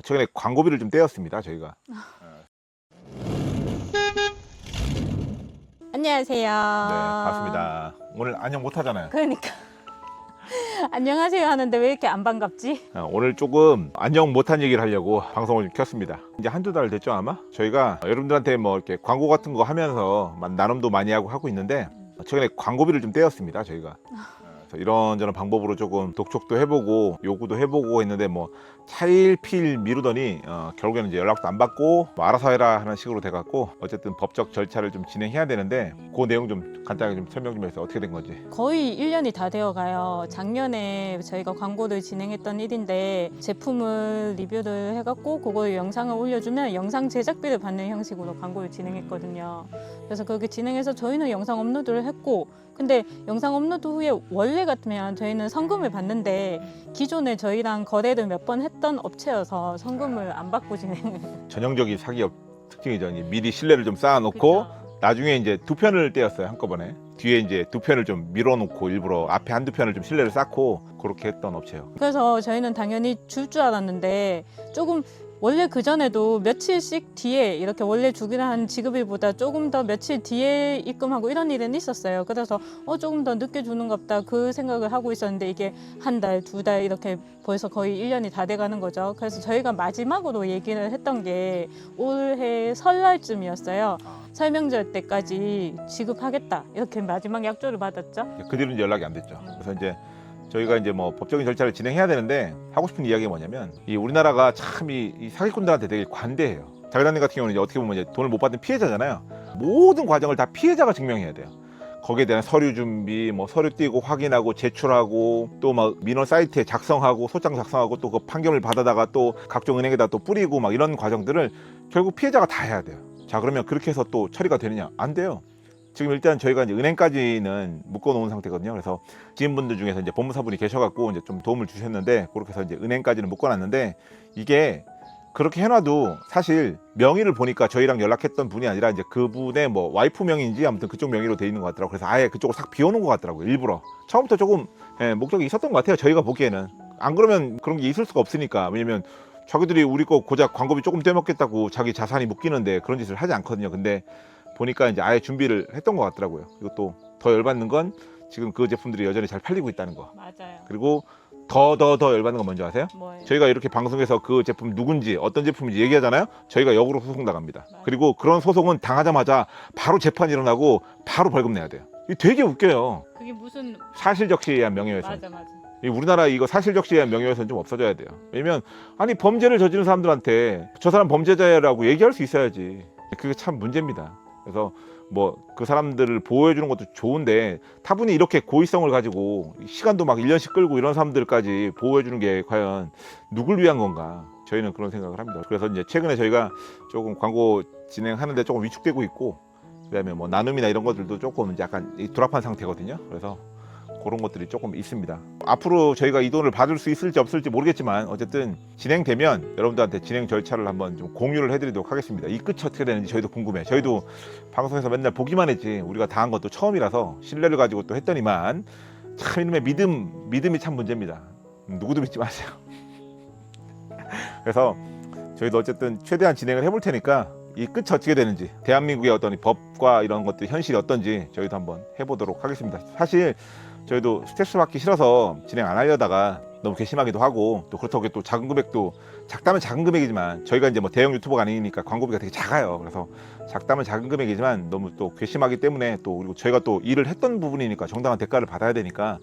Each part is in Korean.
최근에 광고비를 좀 떼었습니다, 저희가. 안녕하세요. 네, 반갑습니다. 오늘 안녕 못 하잖아요. 그러니까 안녕하세요 하는데 왜 이렇게 안 반갑지? 오늘 조금 안녕 못한 얘기를 하려고 방송을 좀 켰습니다. 이제 한두 달 됐죠, 아마? 저희가 여러분들한테 뭐 이렇게 광고 같은 거 하면서 나눔도 많이 하고 있는데 최근에 광고비를 좀 떼었습니다, 저희가. 그래서 이런저런 방법으로 조금 독촉도 해보고 요구도 해보고 했는데 뭐 차일피일 미루더니 결국에는 이제 연락도 안 받고 뭐 알아서 해라 하는 식으로 돼갖고 어쨌든 법적 절차를 좀 진행해야 되는데 그 내용 좀 간단하게 좀 설명 좀 해서 어떻게 된 건지. 거의 1년이 다 되어 가요. 작년에 저희가 광고를 진행했던 일인데 제품을 리뷰를 해갖고 그거 영상을 올려주면 영상 제작비를 받는 형식으로 광고를 진행했거든요. 그래서 그렇게 진행해서 저희는 영상 업로드를 했고 근데 영상 업로드 후에 원래 같으면 저희는 성금을 받는데 기존에 저희랑 거래를 몇 번 했던 업체여서 성금을 안 받고 진행을 전형적인 사기업 특징이죠. 미리 신뢰를 좀 쌓아놓고 그쵸. 나중에 이제 두 편을 떼었어요, 한꺼번에. 뒤에 이제 두 편을 좀 밀어놓고 일부러 앞에 한두 편을 좀 신뢰를 쌓고 그렇게 했던 업체예요. 그래서 저희는 당연히 줄 줄 알았는데 조금 원래 그전에도 며칠씩 뒤에 이렇게 원래 주기로 한 지급일보다 조금 더 며칠 뒤에 입금하고 이런 일은 있었어요. 그래서 조금 더 늦게 주는갑다 그 생각을 하고 있었는데 이게 한 달, 두 달 이렇게 벌써 거의 1년이 다 돼가는 거죠. 그래서 저희가 마지막으로 얘기를 했던 게 올해 설날쯤이었어요. 설명절 때까지 지급하겠다 이렇게 마지막 약조를 받았죠. 그 뒤로는 연락이 안 됐죠. 그래서 이제 저희가 이제 뭐 법적인 절차를 진행해야 되는데 하고 싶은 이야기가 뭐냐면 이 우리나라가 참 이 사기꾼들한테 되게 관대해요. 자기단님 같은 경우는 이제 어떻게 보면 이제 돈을 못 받은 피해자잖아요. 모든 과정을 다 피해자가 증명해야 돼요. 거기에 대한 서류 준비, 뭐 서류 띄고 확인하고 제출하고 또 막 민원 사이트에 작성하고 소장 작성하고 또 그 판결을 받아다가 또 각종 은행에다 또 뿌리고 막 이런 과정들을 결국 피해자가 다 해야 돼요. 자, 그러면 그렇게 해서 또 처리가 되느냐? 안 돼요. 지금 일단 저희가 이제 은행까지는 묶어놓은 상태거든요. 그래서 지인분들 중에서 이제 법무사분이 계셔갖고 이제 좀 도움을 주셨는데 그렇게 해서 이제 은행까지는 묶어놨는데 이게 그렇게 해놔도 사실 명의를 보니까 저희랑 연락했던 분이 아니라 이제 그분의 뭐 와이프 명의인지 아무튼 그쪽 명의로 돼 있는 것 같더라고요. 그래서 아예 그쪽을 싹 비워놓은 것 같더라고요. 일부러. 처음부터 조금 목적이 있었던 것 같아요. 저희가 보기에는. 안 그러면 그런 게 있을 수가 없으니까. 왜냐면 자기들이 우리 거 고작 광고비 조금 떼먹겠다고 자기 자산이 묶이는데 그런 짓을 하지 않거든요. 근데 보니까 이제 아예 준비를 했던 것 같더라고요. 그리고 또 더 열받는 건 지금 그 제품들이 여전히 잘 팔리고 있다는 거. 맞아요. 그리고 더 열받는 건 뭔지 아세요? 뭐예요? 저희가 이렇게 방송에서 그 제품 누군지 어떤 제품인지 얘기하잖아요. 저희가 역으로 소송 나갑니다. 맞아요. 그리고 그런 소송은 당하자마자 바로 재판이 일어나고 바로 벌금 내야 돼요. 이게 되게 웃겨요. 그게 무슨 사실적시에 의한 명예훼손. 맞아. 이 우리나라 이거 사실적시에 의한 명예훼손 좀 없어져야 돼요. 왜냐면 아니 범죄를 저지른 사람들한테 저 사람 범죄자라고 얘기할 수 있어야지. 그게 참 문제입니다. 그래서 뭐 그 사람들을 보호해 주는 것도 좋은데 타분히 이렇게 고의성을 가지고 시간도 막 1년씩 끌고 이런 사람들까지 보호해 주는 게 과연 누굴 위한 건가? 저희는 그런 생각을 합니다. 그래서 이제 최근에 저희가 조금 광고 진행하는데 조금 위축되고 있고 그다음에 뭐 나눔이나 이런 것들도 조금 약간 돌아판 상태거든요. 그래서 그런 것들이 조금 있습니다. 앞으로 저희가 이 돈을 받을 수 있을지 없을지 모르겠지만 어쨌든 진행되면 여러분들한테 진행 절차를 한번 좀 공유를 해드리도록 하겠습니다. 이 끝이 어떻게 되는지 저희도 궁금해. 저희도 방송에서 맨날 보기만 했지 우리가 당한 것도 처음이라서 신뢰를 가지고 또 했더니만 참 이놈의 믿음이 참 문제입니다. 누구도 믿지 마세요. 그래서 저희도 어쨌든 최대한 진행을 해볼 테니까 이 끝이 어떻게 되는지 대한민국의 어떤 법과 이런 것들 현실이 어떤지 저희도 한번 해보도록 하겠습니다. 사실 저희도 스트레스 받기 싫어서 진행 안 하려다가 너무 괘씸하기도 하고 또 그렇다고 또 작은 금액도 작다면 작은 금액이지만 저희가 이제 뭐 대형 유튜버가 아니니까 광고비가 되게 작아요. 그래서 작다면 작은 금액이지만 너무 또 괘씸하기 때문에 또 그리고 저희가 또 일을 했던 부분이니까 정당한 대가를 받아야 되니까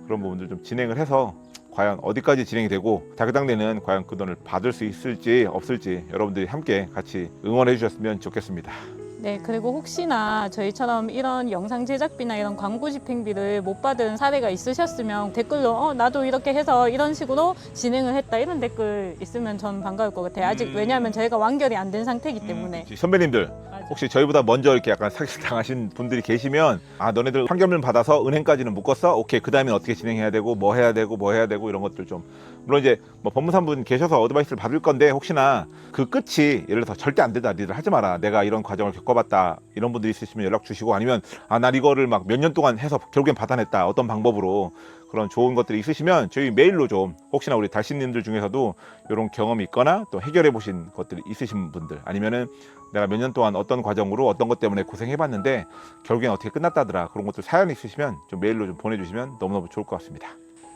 그런 부분들 좀 진행을 해서 과연 어디까지 진행이 되고 자기당내는 과연 그 돈을 받을 수 있을지 없을지 여러분들이 함께 같이 응원해 주셨으면 좋겠습니다. 네, 그리고 혹시나 저희처럼 이런 영상 제작비나 이런 광고 집행비를 못 받은 사례가 있으셨으면 댓글로 나도 이렇게 해서 이런 식으로 진행을 했다 이런 댓글 있으면 전 반가울 것 같아요. 아직 왜냐하면 저희가 완결이 안 된 상태이기 때문에. 선배님들 맞아. 혹시 저희보다 먼저 이렇게 약간 사기를 당하신 분들이 계시면 너네들 판결문 받아서 은행까지는 묶었어? 오케이, 그 다음에 어떻게 진행해야 되고 뭐 해야 되고 이런 것들 좀 물론 이제 뭐 법무사분 계셔서 어드바이스를 받을 건데 혹시나 그 끝이 예를 들어서 절대 안 된다, 니들 하지 마라, 내가 이런 과정을 겪어봤다, 이런 분들이 있으시면 연락 주시고, 아니면 난 이거를 막 몇 년 동안 해서 결국엔 받아냈다, 어떤 방법으로, 그런 좋은 것들이 있으시면 저희 메일로 좀, 혹시나 우리 달신님들 중에서도 이런 경험이 있거나 또 해결해 보신 것들이 있으신 분들, 아니면은 내가 몇 년 동안 어떤 과정으로 어떤 것 때문에 고생해봤는데 결국엔 어떻게 끝났다더라, 그런 것들 사연이 있으시면 좀 메일로 좀 보내주시면 너무너무 좋을 것 같습니다.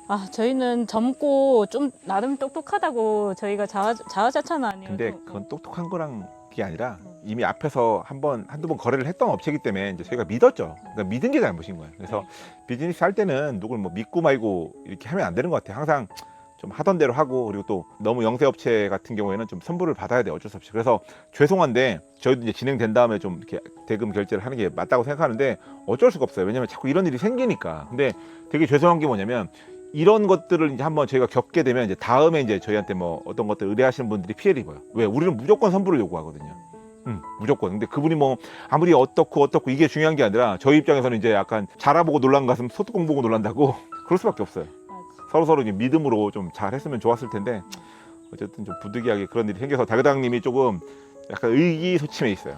아, 저희는 젊고 좀 나름 똑똑하다고 저희가 자화자찬은 아니에요. 근데 그건 똑똑한 거랑 게 아니라 이미 앞에서 한두 번 거래를 했던 업체이기 때문에 이제 저희가 믿었죠. 그러니까 믿은 게 잘못인 거예요. 그래서 비즈니스 할 때는 누굴 뭐 믿고 말고 이렇게 하면 안 되는 것 같아요. 항상 좀 하던 대로 하고, 그리고 또 너무 영세 업체 같은 경우에는 좀 선불을 받아야 돼요. 어쩔 수 없이. 그래서 죄송한데 저희도 이제 진행된 다음에 좀 이렇게 대금 결제를 하는 게 맞다고 생각하는데 어쩔 수가 없어요. 왜냐면 자꾸 이런 일이 생기니까. 근데 되게 죄송한 게 뭐냐면, 이런 것들을 이제 한번 저희가 겪게 되면 이제 다음에 이제 저희한테 뭐 어떤 것들 의뢰하시는 분들이 피해를 입어요. 왜? 우리는 무조건 선불을 요구하거든요. 무조건. 근데 그분이 뭐 아무리 어떻고 이게 중요한 게 아니라 저희 입장에서는 이제 약간 자라보고 놀란 가슴 소뚜껑 보고 놀란다고 그럴 수밖에 없어요. 서로 이제 믿음으로 좀 잘했으면 좋았을 텐데 어쨌든 좀 부득이하게 그런 일이 생겨서 달그당님이 조금 약간 의기소침해 있어요.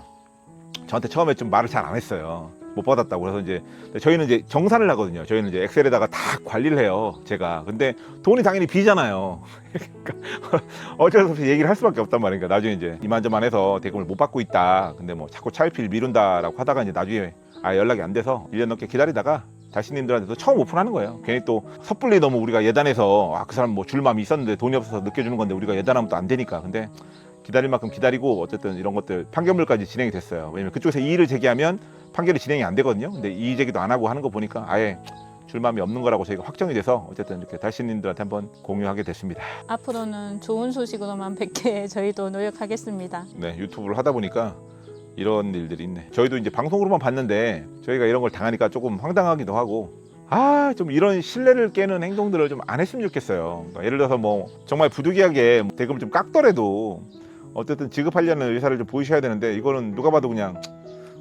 저한테 처음에 좀 말을 잘 안 했어요. 못 받았다고. 그래서 이제 저희는 이제 정산을 하거든요. 저희는 이제 엑셀에다가 다 관리를 해요, 제가. 근데 돈이 당연히 비잖아요. 그러니까 어쩔 수 없이 얘기를 할 수밖에 없단 말이니까. 나중에 이제 이만저만 해서 대금을 못 받고 있다, 근데 뭐 자꾸 차일피일 미룬다라고 하다가 이제 나중에 연락이 안 돼서 1년 넘게 기다리다가 달신님들한테도 처음 오픈하는 거예요. 괜히 또 섣불리 너무 우리가 예단해서 그 사람 뭐 줄 마음이 있었는데 돈이 없어서 늦게 주는 건데 우리가 예단하면 또 안 되니까. 근데 기다릴 만큼 기다리고 어쨌든 이런 것들 판결물까지 진행이 됐어요. 왜냐면 그쪽에서 이의를 제기하면 판결이 진행이 안 되거든요. 근데 이의 제기도 안 하고 하는 거 보니까 아예 줄 마음이 없는 거라고 저희가 확정이 돼서 어쨌든 이렇게 달신님들한테 한번 공유하게 됐습니다. 앞으로는 좋은 소식으로만 뵙게 저희도 노력하겠습니다. 네, 유튜브를 하다 보니까 이런 일들이 있네. 저희도 이제 방송으로만 봤는데 저희가 이런 걸 당하니까 조금 황당하기도 하고, 좀 이런 신뢰를 깨는 행동들을 좀 안 했으면 좋겠어요. 그러니까 예를 들어서 뭐 정말 부득이하게 대금을 좀 깎더라도 어쨌든 지급하려는 의사를 좀 보이셔야 되는데, 이거는 누가 봐도 그냥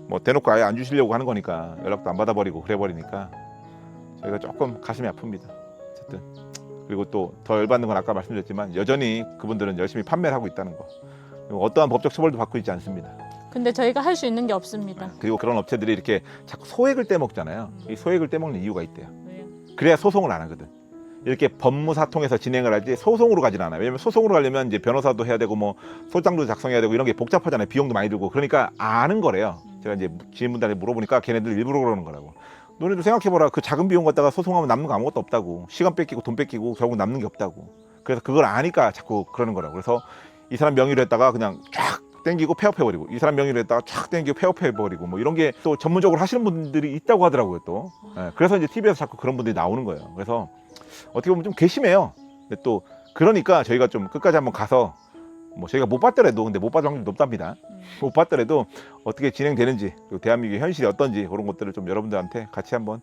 뭐 대놓고 아예 안 주시려고 하는 거니까 연락도 안 받아버리고 그래버리니까 저희가 조금 가슴이 아픕니다. 어쨌든 그리고 또 더 열받는 건 아까 말씀드렸지만 여전히 그분들은 열심히 판매를 하고 있다는 거, 그리고 어떠한 법적 처벌도 받고 있지 않습니다. 근데 저희가 할 수 있는 게 없습니다. 그리고 그런 업체들이 이렇게 자꾸 소액을 떼먹잖아요. 이 소액을 떼먹는 이유가 있대요. 왜요? 그래야 소송을 안 하거든. 이렇게 법무사 통해서 진행을 하지 소송으로 가진 않아요. 왜냐면 소송으로 가려면 이제 변호사도 해야 되고 뭐 소장도 작성해야 되고 이런 게 복잡하잖아요. 비용도 많이 들고. 그러니까 아는 거래요. 제가 이제 지인분들한테 물어보니까 걔네들 일부러 그러는 거라고. 너네들 생각해보라. 그 작은 비용 갖다가 소송하면 남는 거 아무것도 없다고. 시간 뺏기고 돈 뺏기고 결국 남는 게 없다고. 그래서 그걸 아니까 자꾸 그러는 거라고. 그래서 이 사람 명의로 했다가 그냥 쫙 땡기고 폐업해버리고, 이 사람 명의로 했다가 쫙 땡기고 폐업해버리고, 뭐 이런 게 또 전문적으로 하시는 분들이 있다고 하더라고요 또. 그래서 이제 TV에서 자꾸 그런 분들이 나오는 거예요. 그래서 어떻게 보면 좀 괘씸해요. 근데 또 그러니까 저희가 좀 끝까지 한번 가서, 뭐 저희가 못 받더라도, 근데 못 받을 확률이 높답니다. 못 받더라도 어떻게 진행되는지, 그리고 대한민국의 현실이 어떤지 그런 것들을 좀 여러분들한테 같이 한번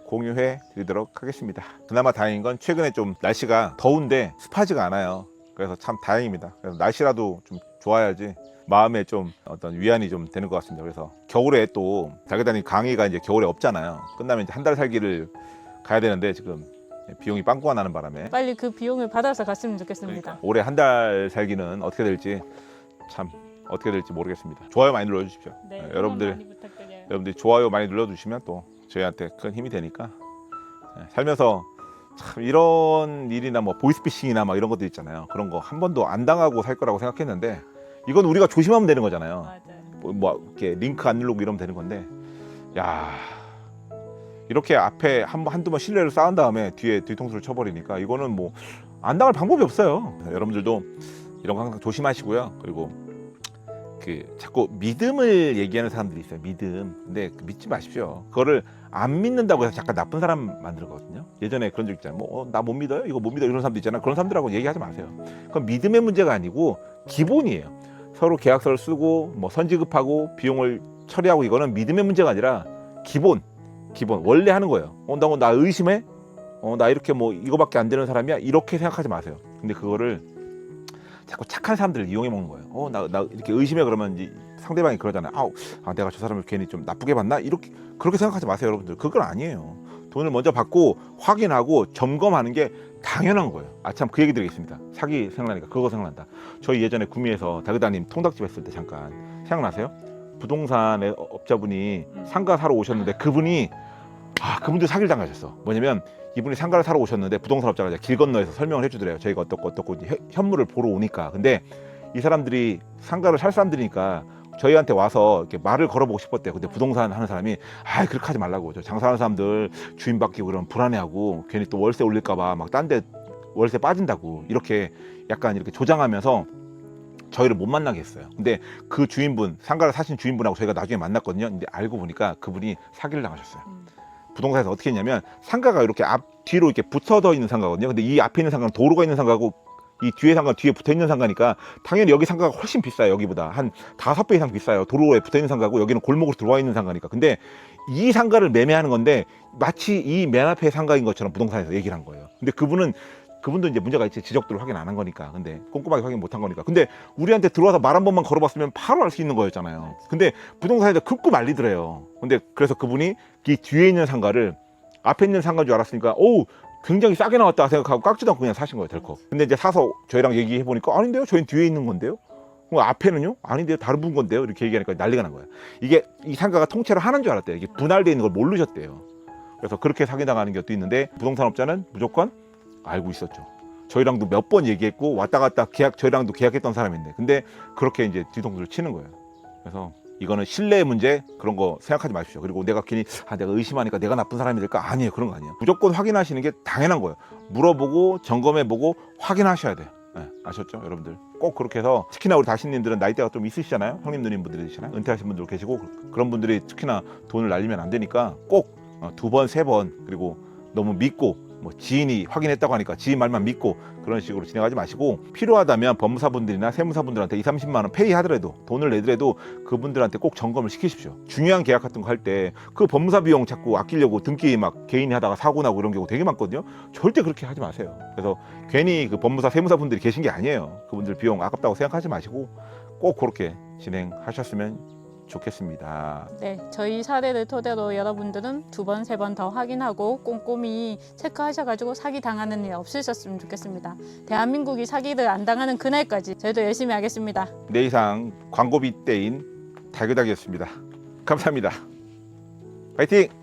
공유해 드리도록 하겠습니다. 그나마 다행인 건 최근에 좀 날씨가 더운데 습하지가 않아요. 그래서 참 다행입니다. 그래서 날씨라도 좀 좋아야지 마음에 좀 어떤 위안이 좀 되는 것 같습니다. 그래서 겨울에 또 달그당님 강의가 이제 겨울에 없잖아요. 끝나면 이제 한 달 살기를 가야 되는데 지금 비용이 빵꾸가 나는 바람에 빨리 그 비용을 받아서 갔으면 좋겠습니다. 올해 한 달 살기는 어떻게 될지 모르겠습니다. 좋아요 많이 눌러주십시오. 네, 여러분들 많이 부탁드려요. 여러분들이 좋아요 많이 눌러주시면 또 저희한테 큰 힘이 되니까. 살면서 참 이런 일이나 뭐 보이스피싱이나 막 이런 것들 있잖아요. 그런 거 한 번도 안 당하고 살 거라고 생각했는데, 이건 우리가 조심하면 되는 거잖아요. 맞아요. 뭐 이렇게 링크 안 누르고 이러면 되는 건데, 야, 이렇게 앞에 한두 번 신뢰를 쌓은 다음에 뒤에 뒤통수를 쳐버리니까 이거는 뭐 안 당할 방법이 없어요. 여러분들도 이런 거 항상 조심하시고요. 그리고 그 자꾸 믿음을 얘기하는 사람들이 있어요. 믿음. 근데 믿지 마십시오. 그거를 안 믿는다고 해서 잠깐 나쁜 사람 만들거든요. 예전에 그런 적 있잖아요. 뭐 나 못 믿어요? 이거 못 믿어? 이런 사람도 있잖아요. 그런 사람들하고 얘기하지 마세요. 그건 믿음의 문제가 아니고 기본이에요. 서로 계약서를 쓰고 뭐 선지급하고 비용을 처리하고, 이거는 믿음의 문제가 아니라 기본 원래 하는 거예요. 나 의심해? 나 이렇게 뭐 이거밖에 안 되는 사람이야? 이렇게 생각하지 마세요. 근데 그거를 자꾸 착한 사람들을 이용해 먹는 거예요. 나 이렇게 의심해. 그러면 이제 상대방이 그러잖아요. 내가 저 사람을 괜히 좀 나쁘게 봤나? 그렇게 생각하지 마세요, 여러분들. 그건 아니에요. 돈을 먼저 받고 확인하고 점검하는 게 당연한 거예요. 아 참 그 얘기 드리겠습니다. 사기 생각나니까 그거 생각난다. 저희 예전에 구미에서 다그다님 통닭집 했을 때 잠깐 생각나세요? 부동산의 업자분이 상가 사러 오셨는데 그분이 그분도 사기를 당하셨어. 뭐냐면 이분이 상가를 사러 오셨는데 부동산 업자가 이제 길 건너에서 설명을 해주더래요. 저희가 어떻고 이제 현물을 보러 오니까. 근데 이 사람들이 상가를 살 사람들이니까 저희한테 와서 이렇게 말을 걸어보고 싶었대요. 근데 부동산 하는 사람이 그렇게 하지 말라고. 저 장사하는 사람들 주인 바뀌고 그러면 불안해하고 괜히 또 월세 올릴까봐 막 딴 데 월세 빠진다고 이렇게 약간 이렇게 조장하면서 저희를 못 만나게 했어요. 근데 그 주인분, 상가를 사신 주인분하고 저희가 나중에 만났거든요. 근데 알고 보니까 그분이 사기를 당하셨어요. 부동산에서 어떻게 했냐면 상가가 이렇게 뒤로 이렇게 붙어져 있는 상가거든요. 근데 이 앞에 있는 상가는 도로가 있는 상가고 이 뒤에 상가 뒤에 붙어 있는 상가니까 당연히 여기 상가가 훨씬 비싸요. 여기보다 한 5배 이상 비싸요. 도로에 붙어 있는 상가고 여기는 골목으로 들어와 있는 상가니까. 근데 이 상가를 매매하는 건데 마치 이 맨 앞에 상가인 것처럼 부동산에서 얘기를 한 거예요. 근데 그분도 이제 문제가 있지. 지적도를 확인 안 한 거니까. 근데 꼼꼼하게 확인 못 한 거니까. 근데 우리한테 들어와서 말 한 번만 걸어봤으면 바로 알 수 있는 거였잖아요. 근데 부동산에서 긁고 말리더래요. 근데 그래서 그분이 이 뒤에 있는 상가를 앞에 있는 상가인 줄 알았으니까 굉장히 싸게 나왔다 생각하고 깎지도 않고 그냥 사신 거예요. 덜컥. 근데 이제 사서 저희랑 얘기해 보니까 아닌데요. 저희는 뒤에 있는 건데요. 앞에는요? 아닌데요. 다른 분 건데요. 이렇게 얘기하니까 난리가 난 거예요. 이게 이 상가가 통째로 하는 줄 알았대요. 이게 분할되어 있는 걸 모르셨대요. 그래서 그렇게 사기당하는 것도 있는데 부동산 업자는 무조건 알고 있었죠. 저희랑도 몇 번 얘기했고 왔다 갔다 저희랑도 계약했던 사람인데 근데 그렇게 이제 뒤통수를 치는 거예요. 그래서 이거는 신뢰의 문제 그런 거 생각하지 마십시오. 그리고 내가 괜히 내가 의심하니까 내가 나쁜 사람이 될까? 아니에요. 그런 거 아니에요. 무조건 확인하시는 게 당연한 거예요. 물어보고 점검해보고 확인하셔야 돼요. 네, 아셨죠? 여러분들 꼭 그렇게 해서 특히나 우리 다시님들은 나이대가 좀 있으시잖아요. 형님 누님분들이시잖아요. 은퇴하신 분들 계시고 그런 분들이 특히나 돈을 날리면 안 되니까 꼭 2번, 3번 그리고 너무 믿고 지인이 확인했다고 하니까 지인 말만 믿고 그런 식으로 진행하지 마시고 필요하다면 법무사분들이나 세무사분들한테 20-30만 원 페이하더라도 돈을 내더라도 그분들한테 꼭 점검을 시키십시오. 중요한 계약 같은 거 할 때 그 법무사 비용 자꾸 아끼려고 등기 막 개인이 하다가 사고 나고 이런 경우 되게 많거든요. 절대 그렇게 하지 마세요. 그래서 괜히 그 법무사 세무사분들이 계신 게 아니에요. 그분들 비용 아깝다고 생각하지 마시고 꼭 그렇게 진행하셨으면 좋겠습니다. 네, 저희 사례를 토대로 여러분들은 2번, 3번 더 확인하고 꼼꼼히 체크하셔가지고 사기 당하는 일 없으셨으면 좋겠습니다. 대한민국이 사기를 안 당하는 그날까지 저희도 열심히 하겠습니다. 내 이상 광고비 때인 달그닥이었습니다. 감사합니다. 파이팅!